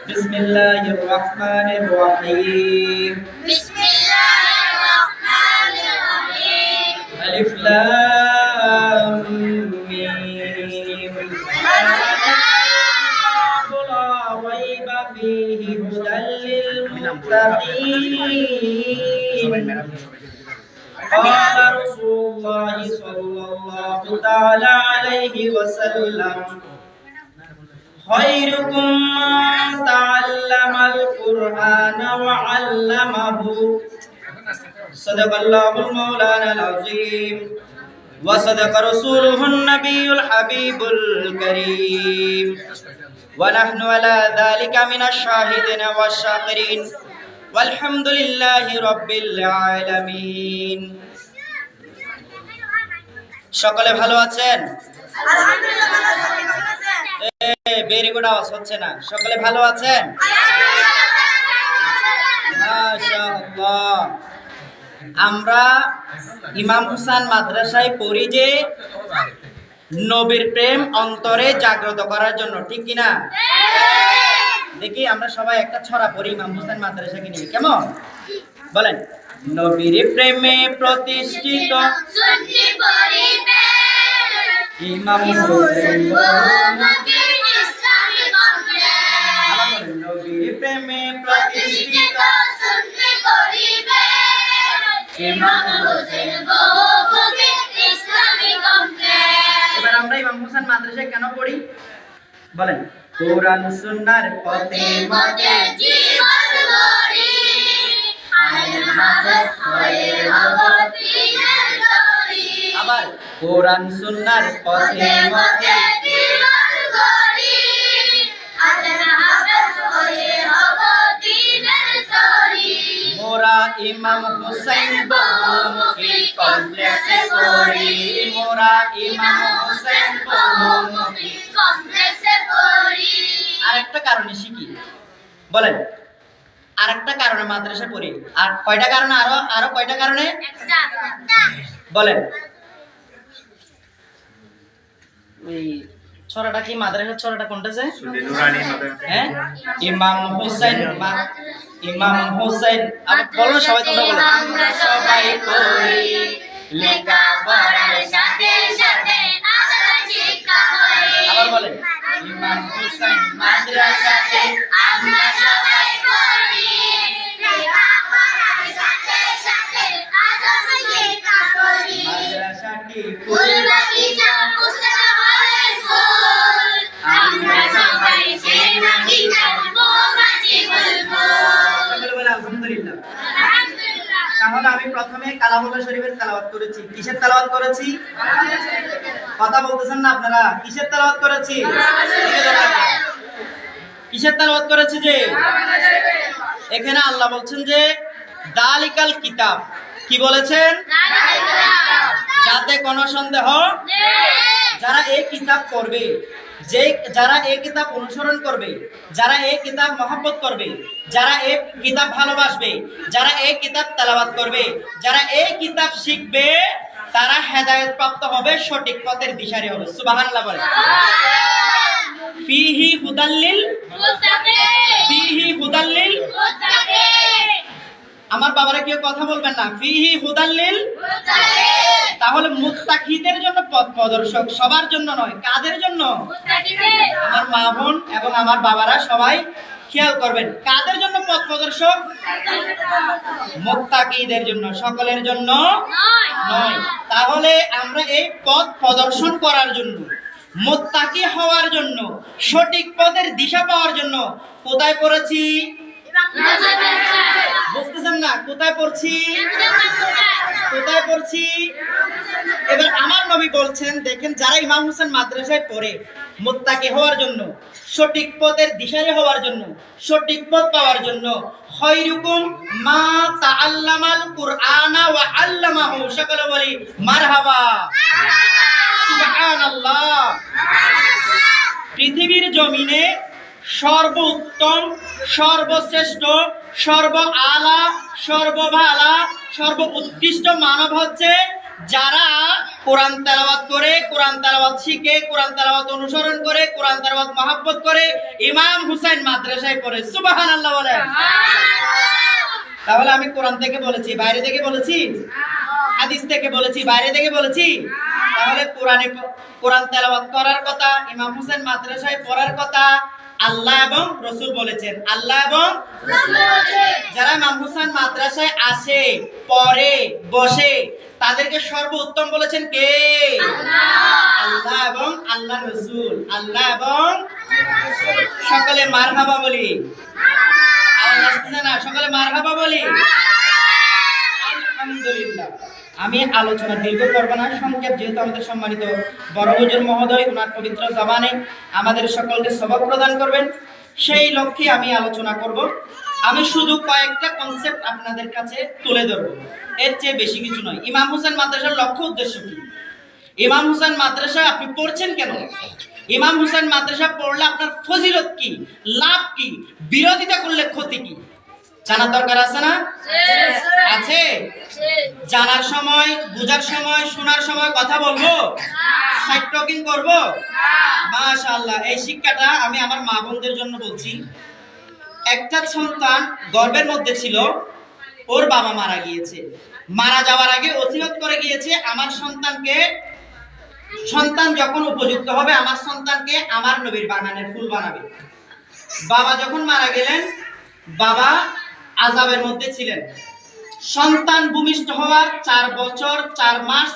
বিসমিল্লাহির রহমানির রহিম। আলিফ লাম মিম। লা রাইবা ফীহি হুদাল লিল মুত্তাকিন। قال رسول الله صلى الله تعالى عليه وسلم خيركم من تعلم القرآن وعلمه صدق الله المولانا العظيم وصدق رسوله النبي الحبيب الكريم ونحن على ذلك من الشاهدين والشاكرين والحمد لله رب العالمين। সকলে ভালো আছেন? ভেরি গুড, আওয়াজ হচ্ছে না। সকলে ভালো আছেন? মাশাআল্লাহ। আমরা ইমাম হুসাইন মাদ্রাসায় পড়ি যে নবীর প্রেম অন্তরে জাগ্রত করার জন্য, ঠিক কিনা? দেখি আমরা সবাই একটা ছড়া পড়ি ইমাম হুসাইন মাদ্রাসাকে নিয়ে, কেমন? বলেন। নবীর প্রেমে প্রতিষ্ঠিত ইমাম হুসাইন, নবীর প্রেমে প্রতিষ্ঠিত ইমাম হুসাইন। এবার আমরা ইমাম হুসাইন মাদ্রাসায় কেন পড়ি বলেন? কোরআন সুন্নাহর পথে মতে জীবন গড়ি, আলেম হাফেজ হয়ে হব দ্বীনের তরি। আবার কোরআন সুন্নাহর পথে মতে জীবন গড়ি, আলেম হাফেজ হয়ে হব দ্বীনের তরি। মোরা ইমাম হুসাইন বহুমুখী কমপ্লেক্সে পড়ি, মোরা ইমাম হুসাইন বহুমুখী কমপ্লেক্সে পড়ি। আরেকটা কারণে শিখি, বলেন। আরেকটা কারণে মাদ্রাসা পড়ি। আর কয়টা কারণে? আরো কয়টা কারণে বলেন? ওই ছড়াটা কি মাদ্রাসার ছড়াটা কোনটা যে? হ্যাঁ, ইমাম হুসাইন, ইমাম হুসাইন। আবার বলো সবাই, তোমরা বলো। আমরা সবাই পড়ি লেখাপড়ার সাথে সাথে আলাদা শিক্ষা করি। আবার বলেন। ইমাম হুসাইন মাদ্রাসাতে আমরা সবাই পড়ি লেখাপড়ার সাথে সাথে আলাদা শিক্ষা করি। মাদ্রাসাটি ফুলবাগিচা মুস্তাফার ফুল, আমরা সবাই সেই বাগিচার মৌমাছি বুলবুল। আলহামদুলিল্লাহ। তাহলে আমি প্রথমে কালামুল্লাহ শরীফের তেলাওয়াত করেছি। কিসের তেলাওয়াত করেছি? কথা বলতেছেন না আপনারা? কিসের তেলাওয়াত করেছি? কিসের তেলাওয়াত করেছি? যে এখানে আল্লাহ বলছেন যে দালিকাল কিতাব। কি বলেছেন? যাতে কোনো সন্দেহ নেই। যারা এই কিতাব পড়বে, যারা এই কিতাব অনুসরণ করবে, যারা এই কিতাব মহব্বত করবে, যারা এই কিতাব ভালোবাসবে, যারা এই কিতাব তেলাওয়াত করবে, যারা এই কিতাব শিখবে, তারা হেদায়েত প্রাপ্ত হবে, সঠিক পথের দিশারি হবে। সুবহানাল্লাহ বলেন। ফিহি হুদাল্লিল মুত্তাকিন, ফিহি হুদাল্লিল মুত্তাকিন। আমার বাবারা কেউ কথা বলবেন না। ফিহি হুদাল্লিল মুত্তাকিন। তাহলে মুত্তাকিদের জন্য পথ প্রদর্শক, সবার জন্য নয়। কাদের জন্য? মুত্তাকিদের। আমার মা বোন এবং আমার বাবারা সবাই খেয়াল করবেন, কাদের জন্য পথ প্রদর্শক? মুত্তাকিদের জন্য, সকলের জন্য নয়। তাহলে আমরা এই পথ প্রদর্শন করার জন্য, মুত্তাকি হওয়ার জন্য, সঠিক পথের দিশা পাওয়ার জন্য কোথায় পড়েছি? বুঝতেছেন না? কোথায় পড়ছি? কোথায় পড়ছি? এবার আমার নবী বলছেন, দেখেন, যারা ইমাম হুসাইন মাদ্রাসায় পড়ে মুত্তাকি হওয়ার জন্য, সঠিক পথের দিশারি হওয়ার জন্য, সঠিক পথ পাওয়ার জন্য, খায়রুকুম মা তাআল্লামাল কুরআনা ওয়া আল্লামাহু। সকলে বলি মারহাবা, সুবহানাল্লাহ। পৃথিবীর জমিনে সর্বোত্তম, সর্বশ্রেষ্ঠ, সর্ব আলা, সর্বভালা, সর্ব উৎকৃষ্ট মানব হচ্ছে যারা কোরআন তেলাওয়াত করে, কোরআন তেলাওয়াত শিখে, কোরআন তেলাওয়াত অনুসরণ করে, কোরআন তেলাওয়াত মহব্বত করে ইমাম হুসাইন মাদ্রাসায় পড়ে। সুবহানাল্লাহ বলেন। তাহলে আমি কোরআন থেকে বলেছি, বাইরে থেকে বলেছি? হাদিস থেকে বলেছি, বাইরে থেকে বলেছি? তাহলে কোরআন তেলাওয়াত করার কথা, ইমাম হুসাইন মাদ্রাসায় পড়ার কথা আল্লাহ এবং রাসূল বলেছেন। আল্লাহ এবং যারা ইমাম হুসাইন মাদ্রাসায় আসে, পড়ে, বসে, তাদেরকে সর্বোত্তম বলেছেন কে? আল্লাহ এবং আল্লাহর রাসূল। আল্লাহ এবং সকলে মারহাবা বলি। আওয়াজ আসছে না? সকলে মারহাবা বলি। আলহামদুলিল্লাহ। আমি আলোচনা দীর্ঘ করব না, সংক্ষেপ, যেহেতু আমাদের সম্মানিত বড় হুজুর মহোদয় ওনার পবিত্র জবানে আমাদের সকলকে সবক প্রদান করবেন, সেই লক্ষ্যে আমি আলোচনা করব। আমি শুধু কয়েকটা কনসেপ্ট আপনাদের কাছে তুলে ধরব, এর চেয়ে বেশি কিছু নয়। ইমাম হুসাইন মাদ্রাসার লক্ষ্য উদ্দেশ্য কি? ইমাম হুসাইন মাদ্রাসা আপনি পড়ছেন কেন? ইমাম হুসাইন মাদ্রাসা পড়লে আপনার ফজিলত কি, লাভ কি, বিরোধিতা করলে ক্ষতি কি, জানার দরকার আছে না? আছে। জানার সময়, বুঝার সময়, শোনার সময় কথা বলবো, সাইড টকিং করবো? মাশাআল্লাহ। এই শিক্ষাটা আমি আমার মা বোনদের জন্য বলছি। একটা সন্তান গর্ভের মধ্যে ছিল, ওর বাবা মারা গিয়েছে। মারা যাওয়ার আগে ওসিয়ত করে গিয়েছে, আমার সন্তানকে, সন্তান যখন উপযুক্ত হবে আমার সন্তানকে আমার নবীর বাগানের ফুল বানাবে। বাবা যখন মারা গেলেন, বাবা আযাবের মধ্যে ছিলেন। সন্তান ভূমিষ্ঠ হওয়ার 4 বছর 4 মাস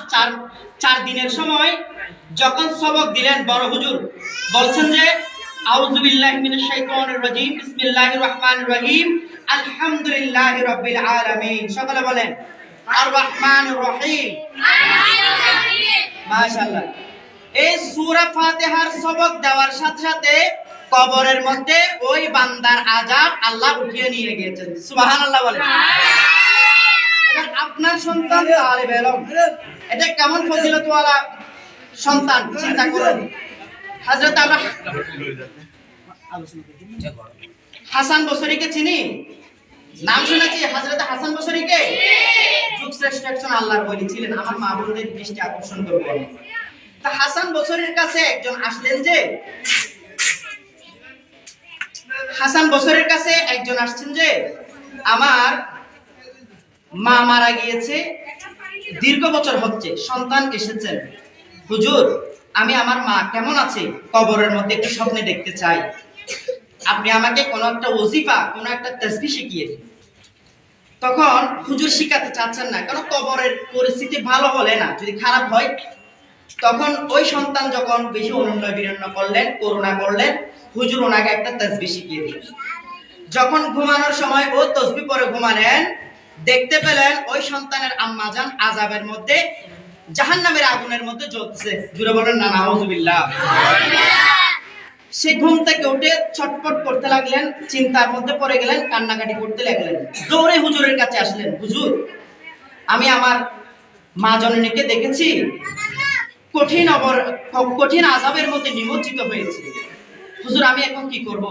4 দিনের সময় যখন সবক দিলেন, বড় হুজুর বলছেন যে আউযু বিল্লাহি মিনাশ শাইতানির রাজীম, বিসমিল্লাহির রহমানির রহিম, আলহামদুলিল্লাহি রাব্বিল আলামিন। সকলে বলেন আর রহমানির রহিম। মাশাআল্লাহ। এই সূরা ফাতিহার সবক দেওয়ার সাথে সাথে কবরের মধ্যে ওই বান্দার আযাব আল্লাহ উঠিয়ে নিয়ে গিয়েছেন। সুবহানাল্লাহ বলেন। এবার আপনার সন্তান তালিবে ইলম, এটা কেমন ফজিলতওয়ালা সন্তান চিন্তা করুন। হযরত আমরা হাসান বসরীকে চিনি, নাম শুনেছি হযরত হাসান বসরীকে। যুগ শ্রেষ্ঠ একজন আল্লাহর ওলি ছিলেন। আমার মা বোনদের দৃষ্টি আকর্ষণ করব। তা হাসান বসরীর কাছে একজন আসলেন, যে হাসান বসরীর কাছে একজন আসছেন যে আমার মা মারা গিয়েছে, দীর্ঘ বছর হচ্ছে, সন্তান এসেছেন, হুজুর আমি আমার মা কেমন আছে কবরের মধ্যে একটু স্বপ্নে দেখতে চাই, আপনি আমাকে কোনো একটা ওজিফা, কোনো একটা তাসবিহ শিখিয়ে দিন। তখন হুজুর শিখাতে চাচ্ছেন না, কারণ কবরের পরিস্থিতি ভালো হলে না, যদি খারাপ হয়, তখন ওই সন্তান যখন বেশি অনুন্নয় বিনন্ন করলেন, করুণা করলেন, হুজুর ওনাকে একটা তাসবিহ শিখিয়ে দিলেন। যখন ঘুমানোর সময় ও তাসবিহ পড়ে ঘুমালেন, দেখতে পেলেন ওই সন্তানের আম্মা জান আযাবের মধ্যে, জাহান্নামের আগুনের মধ্যে জ্বলছে। জুড়ে বলেন না নাউযুবিল্লাহ। সে ঘুম থেকে উঠে ছটফট করতে লাগলেন, চিন্তার মধ্যে পড়ে গেলেন, কান্নাকাটি করতে লাগলেন। দৌড়ে হুজুরের কাছে আসলেন, হুজুর আমি আমার মা জননীকে দেখেছি কঠিন আযাবের মধ্যে নিমজ্জিত হয়েছে। হুজুর আমি এখন কি করব?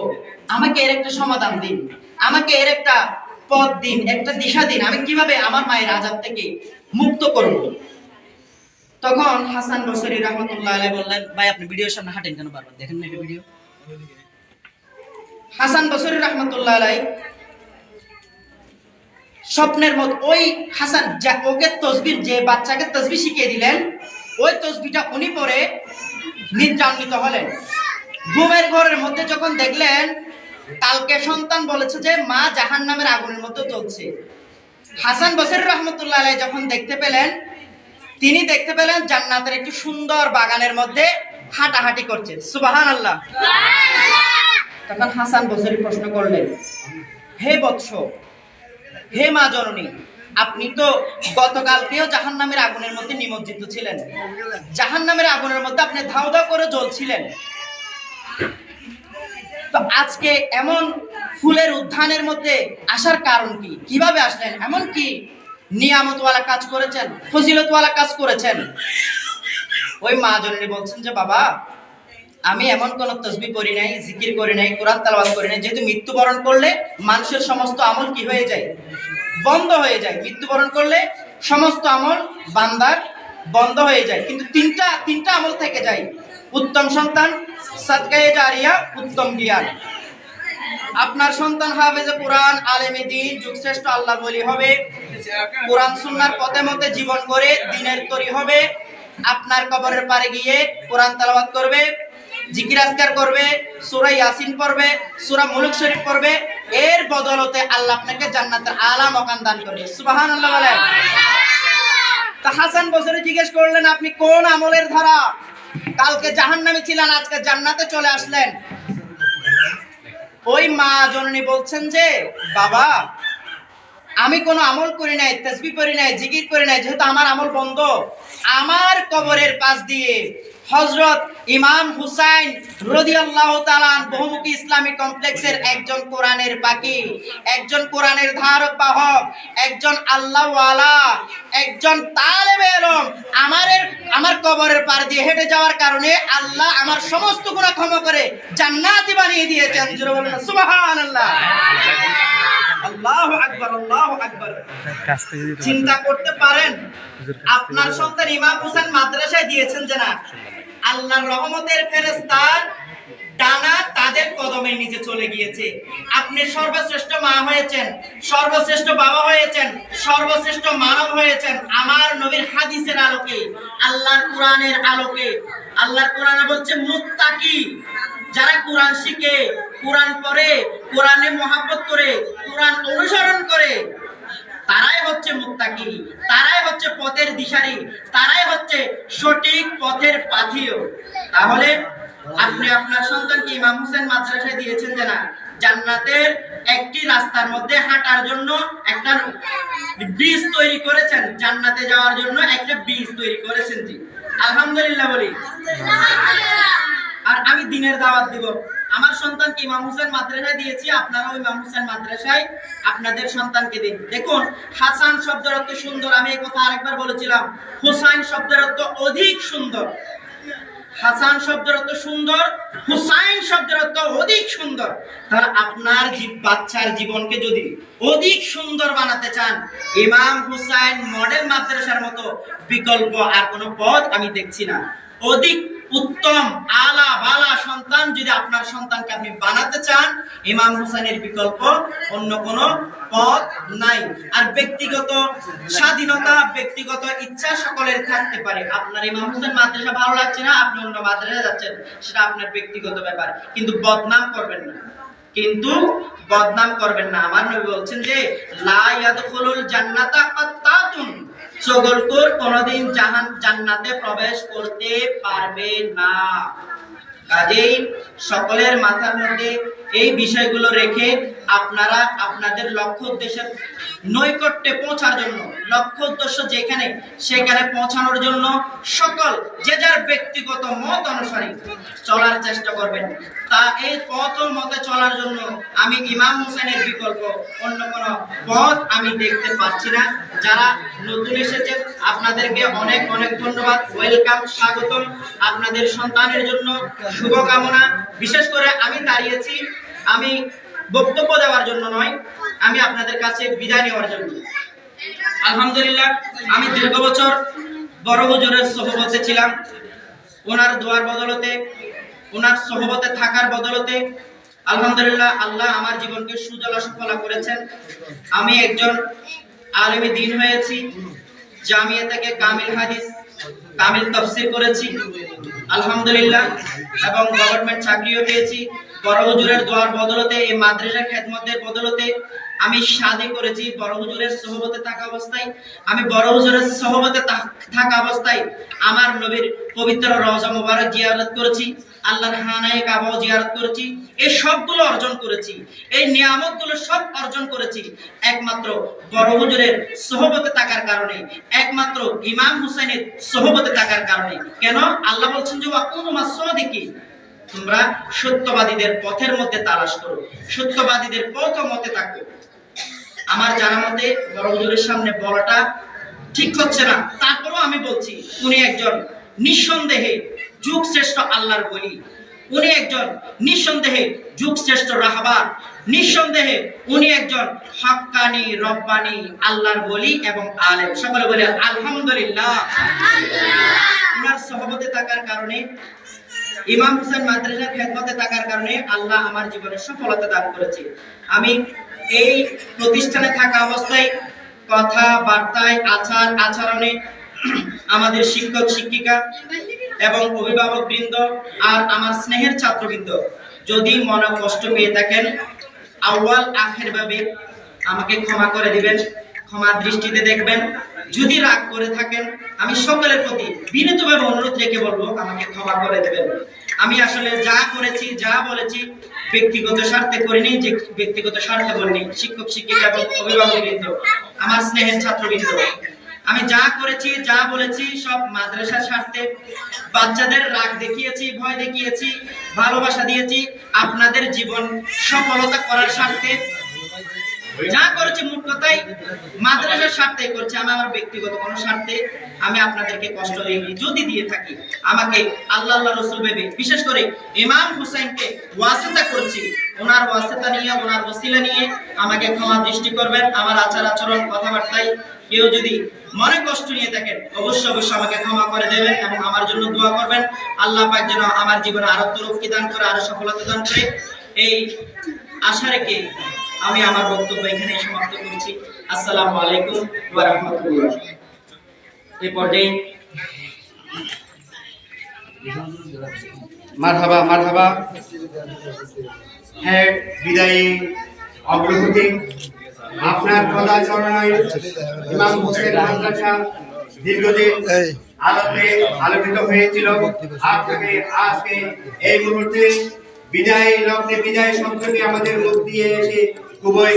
আমাকে এর একটা সমাধান দিন, আমাকে এর একটা পথ দিন, একটা দিশা দিন, আমি কিভাবে আমার মায়ের আযাব থেকে মুক্ত করব। তখন হাসান বসরি রাহমাতুল্লাহ আলাইহি বললেন, ভাই আপনি ভিডিওর সামনে হাঁটেন কেন, বারবার দেখেন না এই ভিডিও। হাসান বসরি রাহমাতুল্লাহ আলাইহি স্বপ্নের মধ্যে ওই হাসান ওকে তাসবিহ, যে বাচ্চাকে তাসবিহ শিখিয়ে দিলেন, ওই তাসবিহটা উনি পড়ে নিদ্রান্বিত হলেন। ঘুমের ঘরের মধ্যে যখন দেখলেন কালকে সন্তান বলেছে যে মা জাহান্নামের আগুনের মধ্যে জ্বলছে, হাসান বসরি রাহমাতুল্লাহ আলাইহি যখন দেখতে পেলেন, তিনি দেখতে পেলেন জান্নাতের একটি সুন্দর বাগানের মধ্যে হাঁটাহাঁটি করছে। সুবহানাল্লাহ। তখন হাসান বসরি প্রশ্ন করলেন, হে বৎস, হে মা জননী, আপনি তো গতকালকেও জাহান্নামের আগুনের মধ্যে নিমজ্জিত ছিলেন, জাহান্নামের আগুনের মধ্যে আপনি ধাউ ধাউ করে জ্বলছিলেন, তো আজকে এমন ফুলের উদ্যানের মধ্যে আসার কারণ কি? কিভাবে আসলেন? এমন কি নিয়ামতওয়ালা কাজ করেছেন, ফজিলতওয়ালা কাজ করেছেন? ওই মা জননী বলছেন যে বাবা আমি এমন কোন তাসবিহ পড়ি নাই, জিকির করি নাই, কোরআন তেলাওয়াত করি নাই, যেহেতু মৃত্যুবরণ করলে মানুষের সমস্ত আমল কি হয়ে যায়? বন্ধ হয়ে যায়। মৃত্যুবরণ করলে সমস্ত আমল বান্দার বন্ধ হয়ে যায়, কিন্তু তিনটা আমল থেকে যায়: উত্তম সন্তান, সাদকায়ে জারিয়া, উত্তম জ্ঞান। আপনার সন্তান হাফেজে কোরআন, আলেমে দ্বীন, যুগশ্রেষ্ঠ আল্লাহর ওলি হবে, কোরআন সুন্নাহর পথে মতে জীবন করে দ্বীনের তরি হবে, আপনার কবরের পারে গিয়ে কোরআন তেলাওয়াত করবে, জিকির আজকার করবে, সূরা ইয়াসিন পড়বে, সূরা মুলক শরীফ পড়বে, এর বদলতে আল্লাহ আপনাকে জান্নাতের আলা মাকাম দান করবে। সুবহানাল্লাহ বলেন। তা হাসান বসরি জিজ্ঞেস করলেন, আপনি কোন আমলের ধারা? কালকে জাহান্নামে ছিলেন, আজকে জান্নাতে চলে আসলেন। ওই মা জননী বলছেন যে, বাবা, আমি কোনো আমল করি নাই, তাসবিহ পড়ি নাই, জিকির করি নাই, যেহেতু আমার আমল বন্ধ। আমার কবরের পাশ দিয়ে হযরত ইমাম হুসাইন রাদিয়াল্লাহু তাআলা বহুমুখী ইসলামিক কমপ্লেক্সের একজন কোরআনের পাখি, একজন কোরআনের ধারক বাহক, একজন আল্লাহওয়ালা, একজন তালেবে ইলম আমার কবরের পার দিয়ে হেঁটে যাওয়ার কারণে আল্লাহ আমার সমস্ত গুনাহ ক্ষমা করে জান্নাতি বানিয়ে দিয়েছেন। জোরে বলেন সুবহানাল্লাহ। আল্লাহু আকবার, আল্লাহু আকবার। চিন্তা করতে পারেন, আপনার সন্তান ইমাম হোসেন মাদ্রাসায় দিয়েছেন যে না, আল্লাহর রহমতের ফেরেশতা ডানা তাদের কদমের নিচে চলে গিয়েছে। আপনি সর্বশ্রেষ্ঠ মা হয়েছেন, সর্বশ্রেষ্ঠ বাবা হয়েছেন, সর্বশ্রেষ্ঠ মানব হয়েছেন আমার নবীর হাদিসের আলোকে, আল্লাহর কোরআনের আলোকে। আল্লাহর কোরআনে বলছে মুত্তাকি, যারা কোরআন শিখে, কোরআন পড়ে, কোরআনে মহব্বত করে, কোরআন অনুসরণ করে, তারাই হচ্ছে মুত্তাকি, তারাই হচ্ছে পথের দিশারি, তারাই হচ্ছে সঠিক পথের পাথিও। তাহলে আপনি আপনার সন্তানকে ইমাম হোসেন মাদ্রাসায় দিয়েছেন যে না, জান্নাতের একটি রাস্তার মধ্যে হাঁটার জন্য একটা ব্রিজ তৈরি করেছেন, জান্নাতে যাওয়ার জন্য একটা ব্রিজ তৈরি করেছেন। জি আলহামদুলিল্লাহ বলি। আর আমি দ্বীনের দাওয়াত দিব। আমার সন্তানকে ইমাম হোসেন মাদ্রাসায় দিয়েছি, আপনারাও ইমাম হোসেন মাদ্রাসায় আপনাদের সন্তানকে দিন। দেখুন, হাসান শব্দের অর্থ সুন্দর, আমি এই কথা আরেকবার বলেছিলাম। হুসাইন শব্দের অর্থ অধিক সুন্দর। হাসান শব্দের অর্থ সুন্দর, হুসাইন শব্দের অর্থ অধিক সুন্দর। তাহলে আপনার বাচ্চার জীবনকে যদি অধিক সুন্দর বানাতে চান, ইমাম হুসাইন মডেল মাদ্রাসার মতো বিকল্প আর কোনো পথ আমি দেখছি না। অধিক উত্তম আলা বালা সন্তান যদি আপনার সন্তানকে আপনি বানাতে চান, ইমাম হুসাইনের বিকল্প অন্য কোনো পথ নাই। আর ব্যক্তিগত স্বাধীনতা, ব্যক্তিগত ইচ্ছা সকলের থাকতে পারে। আপনার ইমাম হুসাইন মাদ্রাসা ভালো লাগছে না, আপনি অন্য মাদ্রাসায় যাচ্ছেন, সেটা আপনার ব্যক্তিগত ব্যাপার, কিন্তু বদনাম করবেন না, কিন্তু বদনাম করবেন না। আমার নবী বলছেন যে লা ইয়াদখুলুল জান্নাতা কাত্তাতুন, চগলখোর কোনদিন জান্নাতে প্রবেশ করতে পারবে না। কাজেই সকলের মাথার মধ্যে এই বিষয়গুলো রেখে আপনারা আপনাদের লক্ষ্য উদ্দেশ্যের নৈকট্যে পৌঁছার জন্য, লক্ষ্য উদ্দেশ্য যেখানে সেখানে পৌঁছানোর জন্য সকল যে যার ব্যক্তিগত মত অনুসারে চলার চেষ্টা করবেন। তা এই পথ ও মতে চলার জন্য আমি ইমাম হোসেনের বিকল্প অন্য কোনো পথ আমি দেখতে পাচ্ছি না। যারা নতুন এসেছেন আপনাদেরকে অনেক অনেক ধন্যবাদ, ওয়েলকাম, স্বাগতম। আপনাদের সন্তানের জন্য শুভকামনা। বিশেষ করে আমি দাঁড়িয়েছি, আমি বক্তব্য দেওয়ার জন্য নয়, আমি আপনাদের কাছে বিদায় নেওয়ার জন্য। আলহামদুলিল্লাহ, আমি দীর্ঘ বছর বড় হুজুরের সোহবতে ছিলাম। ওনার দোয়ার বদলতে, ওনার সোহবতে থাকার বদলতে আলহামদুলিল্লাহ আল্লাহ আমার জীবনকে সুজলা সুফলা করেছেন। আমি একজন আলেমে দ্বীন হয়েছি, জামিয়া থেকে কামিল হাদিস, কামিল তাফসীর করেছি আলহামদুলিল্লাহ, এবং গভর্নমেন্ট চাকরিও পেয়েছি। বড় হুজুরের দোয়ার বদলতে, এই মাদ্রাসা খেদমতের বদলতে আমি শাদী করেছি বড় হুজুরের সোহবতে থাকা অবস্থায়। আমি বড় হুজুরের সোহবতে থাকা অবস্থায় আমার নবীর পবিত্র রওজা মুবারক জিয়ারত করেছি, আল্লাহর খানায়ে কাবা জিয়ারত করেছি। এই সবগুলো অর্জন করেছি, এই নিয়ামতগুলো সব অর্জন করেছি একমাত্র বড় হুজুরের সোহবতে থাকার কারণে, একমাত্র ইমাম হুসাইনের সোহবতে থাকার কারণে। কেন? আল্লাহ বলছেন যে ওয়াকুনু মাস-সাদিকিন, তোমরা সত্যবাদীদের পথের মধ্যে তালাশ করো, সত্যবাদীদের পথ ও মতে থাকো। আমার জানা মতে বড় হুজুরের সামনে বলাটা ঠিক হচ্ছে না, তারপরেও আমি বলছি, উনি একজন নিঃসন্দেহে যুগ শ্রেষ্ঠ আল্লাহর ওলি, উনি একজন নিঃসন্দেহে যুগশ্রেষ্ঠ রাহবার, নিঃসন্দেহে উনি একজন হাক্কানি রব্বানি আল্লাহর ওলি এবং আলেম। সকলে বলে আলহামদুলিল্লাহ। ওনার সহবতে থাকার কারণে, ইমাম হোসেন মাদ্রাসার খেদমতে থাকার কারণে আল্লাহ আমার জীবনে সফলতা দান করেছে। আমি এই প্রতিষ্ঠানে থাকা অবস্থায় কথাবার্তায়, আচার আচরণে আমাদের শিক্ষক শিক্ষিকা এবং অভিভাবক বৃন্দ আর আমার স্নেহের ছাত্রবৃন্দ যদি মনে কষ্ট পেয়ে থাকেন, আউয়াল আখের ভাবে আমাকে ক্ষমা করে দিবেন, ক্ষমা দৃষ্টিতে দেখবেন। যদি রাগ করে থাকেন, আমি সকলের প্রতি বিনীতভাবে অনুরোধ রেখে বলবো আমাকে ক্ষমা করে দেবেন। আমি আসলে যা করেছি, যা বলেছি ব্যক্তিগত স্বার্থে করিনি, যে ব্যক্তিগত স্বার্থে বলিনি। শিক্ষক শিক্ষিকা এবং অভিভাবকবৃন্দ, আমার স্নেহের ছাত্রবৃন্দ, আমি যা করেছি, যা বলেছি সব মাদ্রাসার স্বার্থে। বাচ্চাদের রাগ দেখিয়েছি, ভয় দেখিয়েছি, ভালোবাসা দিয়েছি আপনাদের জীবন সফলতা করার স্বার্থে। যা করেছি মোট কথাই মাদ্রাসার স্বার্থে করছি, আমি আমার ব্যক্তিগত কোনো স্বার্থে আমি আপনাদেরকে কষ্ট দিইনি। যদি দিয়ে থাকি আমাকে আল্লাহ আল্লাহ রসুল ভেবে, বিশেষ করে ইমাম হুসাইনকে ওয়াসিতা করছি, ওনার ওয়াসিতা নিয়ে, ওনার ওসিলা নিয়ে আমাকে ক্ষমা দৃষ্টি করবেন। আমার আচার আচরণ কথাবার্তায় কেউ যদি মনে কষ্ট নিয়ে থাকেন, অবশ্যই অবশ্যই আমাকে ক্ষমা করে দেবেন এবং আমার জন্য দোয়া করবেন। আল্লাহ পাক যেন আমার জীবনে আরো তরক্কি দান করে, আরো সফলতা দান করে, এই আশা রেখে আমি আমার বক্তব্য এখানে সমাপ্ত করছি। আসসালামু আলাইকুম ওয়া রাহমাতুল্লাহ। এই পর্যায়ে মারহাবা মারহাবা। হ্যাঁ, বিদায়ী অগ্রগতি আপনার পদাচরণায় ইমাম হোসেন মাদ্রাসা দীর্ঘদিন আলোকিত হয়েছিল। আপনাকে আজকে এই মুহূর্তে বিদায় লগ্নে বিদায় শব্দটি আমাদের মুখ দিয়ে এসে খুবই